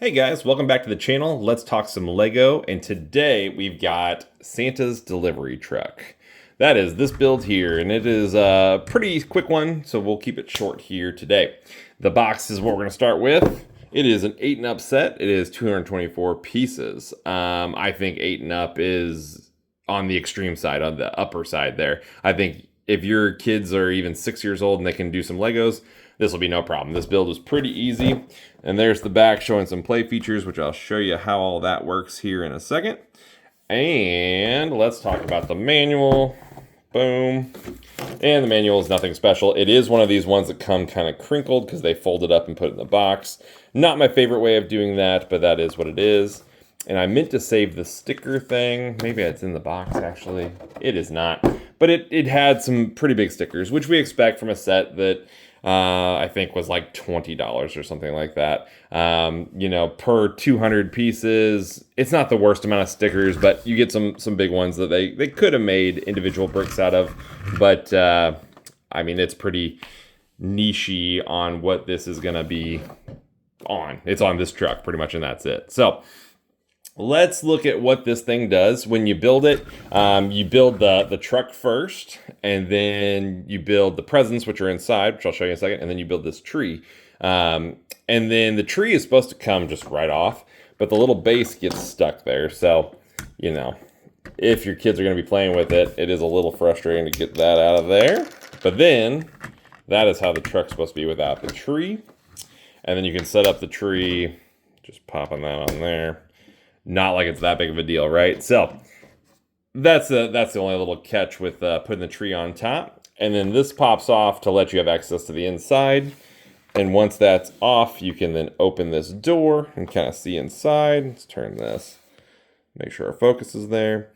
Hey guys, welcome back to the channel. Let's talk some Lego, and today we've got Santa's delivery truck. That is this build here, and it is a pretty quick one, so we'll keep it short here today. The box is what we're going to start with. It is an 8 and up set. It is 224 pieces. I think 8 and up is on the extreme side, on the upper side there. I think if your kids are even 6 years old and they can do some Legos, this will be no problem. This build is pretty easy. And there's the back showing some play features, which I'll show you how all that works here in a second. And let's talk about the manual. Boom. And the manual is nothing special. It is one of these ones that come kind of crinkled because they fold it up and put it in the box. Not my favorite way of doing that, but that is what it is. And I meant to save the sticker thing. Maybe it's in the box, actually. It is not. But it had some pretty big stickers, which we expect from a set that I think was like $20 or something like that. You know, per 200 pieces, it's not the worst amount of stickers, but you get some big ones that they could have made individual bricks out of. But I mean, it's pretty niche-y on what this is going to be on. It's on this truck pretty much, and that's it. So let's look at what this thing does. When you build it, you build the truck first, and then you build the presents, which are inside, which I'll show you in a second, and then you build this tree. And then the tree is supposed to come just right off, but the little base gets stuck there. So, you know, if your kids are going to be playing with it, it is a little frustrating to get that out of there. But then, that is how the truck's supposed to be without the tree. And then you can set up the tree, just popping that on there. Not like it's that big of a deal, right? So that's the only little catch with putting the tree on top. And then this pops off to let you have access to the inside. And once that's off, you can then open this door and kind of see inside. Let's turn this, make sure our focus is there.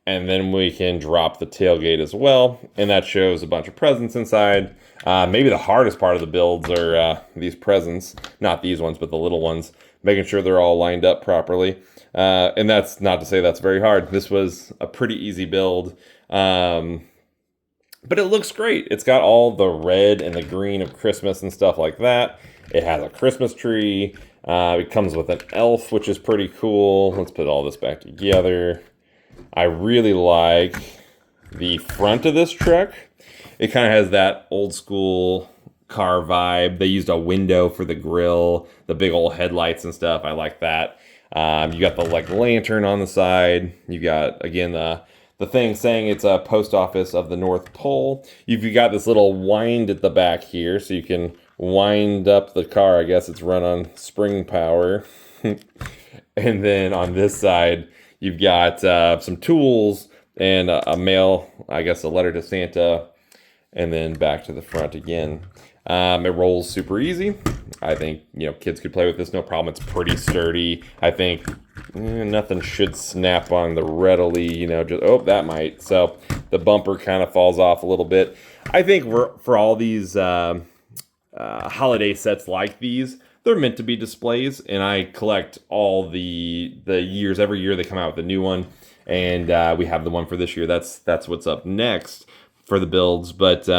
And then we can drop the tailgate as well. And that shows a bunch of presents inside. Maybe the hardest part of the builds are these presents. Not these ones, but the little ones. Making sure they're all lined up properly. And that's not to say that's very hard. This was a pretty easy build. But it looks great. It's got all the red and the green of Christmas and stuff like that. It has a Christmas tree. It comes with an elf, which is pretty cool. Let's put all this back together. I really like the front of this truck. It kind of has that old school car vibe. They used a window for the grill, the big old headlights and stuff. I like that. You got the like lantern on the side. You got, again, the thing saying it's a post office of the North Pole. You've got this little wind at the back here, so you can wind up the car. I guess it's run on spring power. And then on this side, you've got some tools and a mail, I guess a letter to Santa, and then back to the front again. It rolls super easy. I think, you know, kids could play with this no problem. It's pretty sturdy. I think nothing should snap on the readily, you know, just, oh, that might. So the bumper kind of falls off a little bit. I think for all these holiday sets like these, they're meant to be displays, and I collect all the years. Every year they come out with a new one, and we have the one for this year. That's what's up next for the builds, but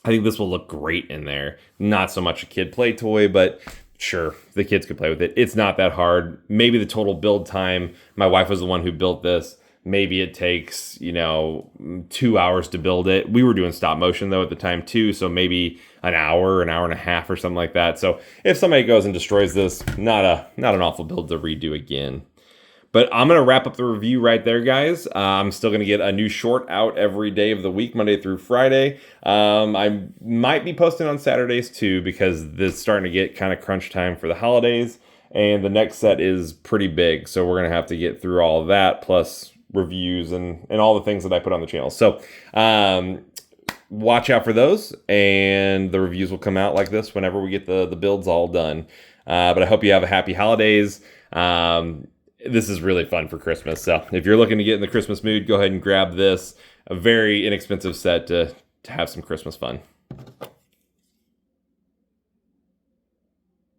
I think this will look great in there. Not so much a kid play toy, but sure, the kids could play with it. It's not that hard. Maybe the total build time, my wife was the one who built this. Maybe it takes, you know, 2 hours to build it. We were doing stop motion though at the time too, so maybe an hour and a half or something like that. So if somebody goes and destroys this, not an awful build to redo again. But I'm going to wrap up the review right there, guys. I'm still going to get a new short out every day of the week, Monday through Friday. I might be posting on Saturdays too, because this is starting to get kind of crunch time for the holidays. And the next set is pretty big, so we're going to have to get through all of that, plus reviews and all the things that I put on the channel. So watch out for those, and the reviews will come out like this whenever we get the builds all done. But I hope you have a happy holidays. This is really fun for Christmas. So if you're looking to get in the Christmas mood, go ahead and grab this. A very inexpensive set to have some Christmas fun.